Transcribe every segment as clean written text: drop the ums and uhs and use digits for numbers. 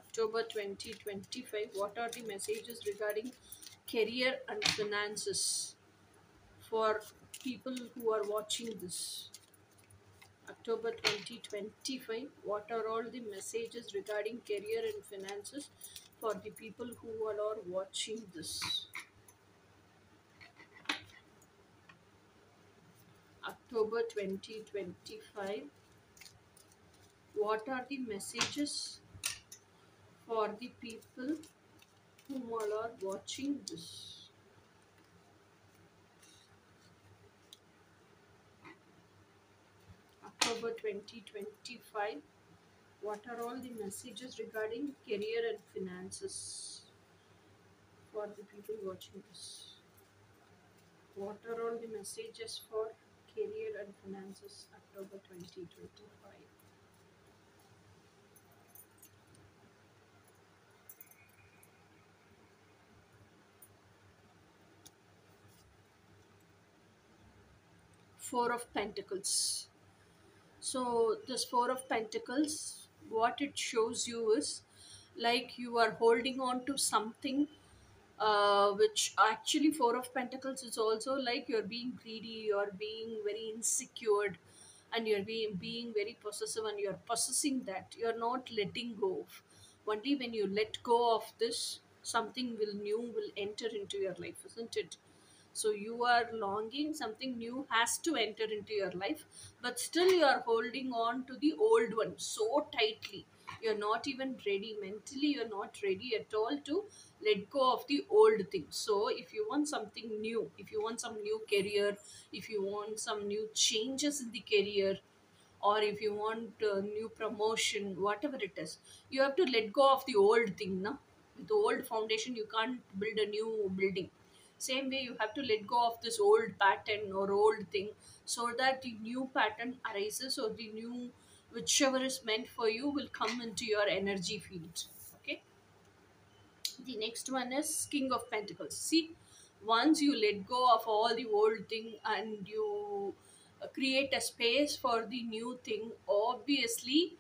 October 2025. What are the messages regarding career and finances for people who are watching this? October 2025. What are all the messages regarding career and finances for the people who are watching this? October 2025. What are the messages for the people who all are watching this? October 2025. What are all the messages regarding career and finances for the people watching this? What are all the messages for career and finances October 2025? Four of Pentacles. So this Four of Pentacles, what it shows you is like you are holding on to something, which actually Four of Pentacles is also like you're being greedy, you're being very insecure, and you're being very possessive, and you're possessing that. You're not letting go of. Only when you let go of this, something will new will enter into your life, isn't it? So you are longing, something new has to enter into your life, but still you are holding on to the old one so tightly. You're not even ready mentally, you're not ready at all to let go of the old things. So if you want something new, if you want some new career, if you want some new changes in the career, or if you want a new promotion, whatever it is, you have to let go of the old thing. No, with the old foundation you can't build a new building. Same way, you have to let go of this old pattern or old thing, so that the new pattern arises, or the new, whichever is meant for you, will come into your energy field. Okay. The next one is King of Pentacles. See, once you let go of all the old thing and you create a space for the new thing, obviously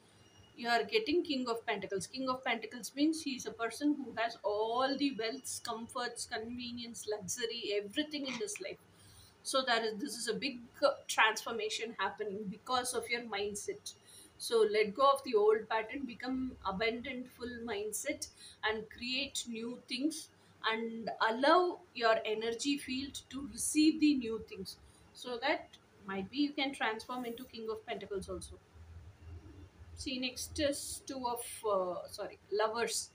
you are getting King of Pentacles. King of Pentacles means he is a person who has all the wealth, comforts, convenience, luxury, everything in his life. So that is, this is a big transformation happening because of your mindset. So let go of the old pattern, become abundant full mindset, and create new things, and allow your energy field to receive the new things, so that might be you can transform into King of Pentacles also. See, next is two of lovers.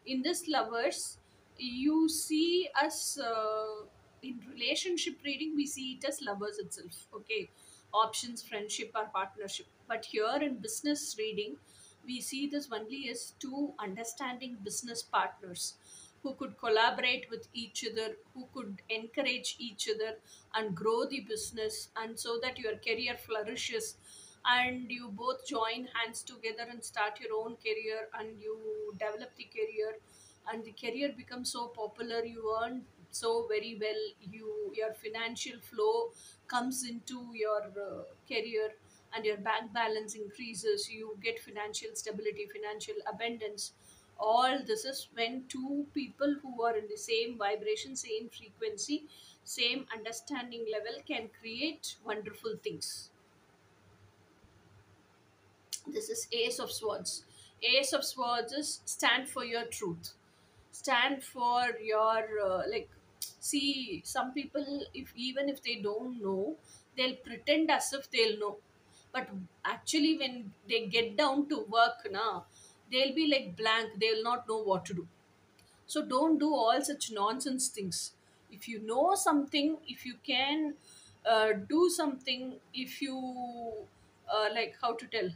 In this lovers, you see us in relationship reading. We see it as lovers itself. Okay, options, friendship, or partnership. But here in business reading, we see this only as two understanding business partners who could collaborate with each other, who could encourage each other and grow the business, and so that your career flourishes, and you both join hands together and start your own career, and you develop the career, and the career becomes so popular, you earn so very well, your financial flow comes into your career, and your bank balance increases, you get financial stability, financial abundance. All this is when two people who are in the same vibration, same frequency, same understanding level can create wonderful things. This is Ace of Swords. Ace of Swords is stand for your truth, stand for your see, some people, if even if they don't know, they'll pretend as if they'll know, but actually when they get down to work now, they'll be like blank, they'll not know what to do. So don't do all such nonsense things. If you know something, if you can do something, if you like, how to tell,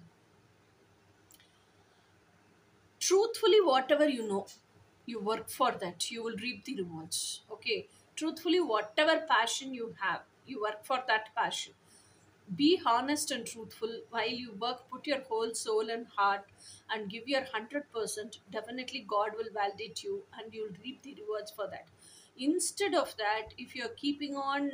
truthfully, whatever you know, you work for that, you will reap the rewards. Okay, truthfully, whatever passion you have, you work for that passion. Be honest and truthful while you work, put your whole soul and heart, and give your 100%. Definitely God will validate you, and you'll reap the rewards for that. Instead of that, if you're keeping on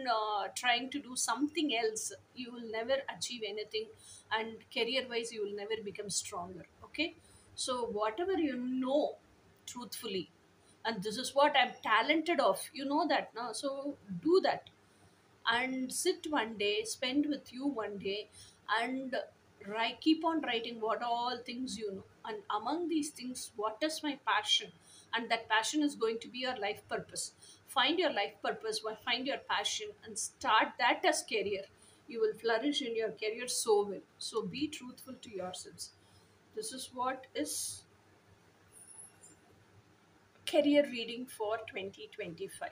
trying to do something else, you will never achieve anything, and career wise you will never become stronger. Okay, So whatever you know, truthfully, and this is what I'm talented of, you know that now. So do that, and sit one day, spend with you one day, and write, keep on writing what all things you know. And among these things, what is my passion? And that passion is going to be your life purpose. Find your life purpose, find your passion, and start that as career. You will flourish in your career so well. So be truthful to yourselves. This is what is career reading for 2025.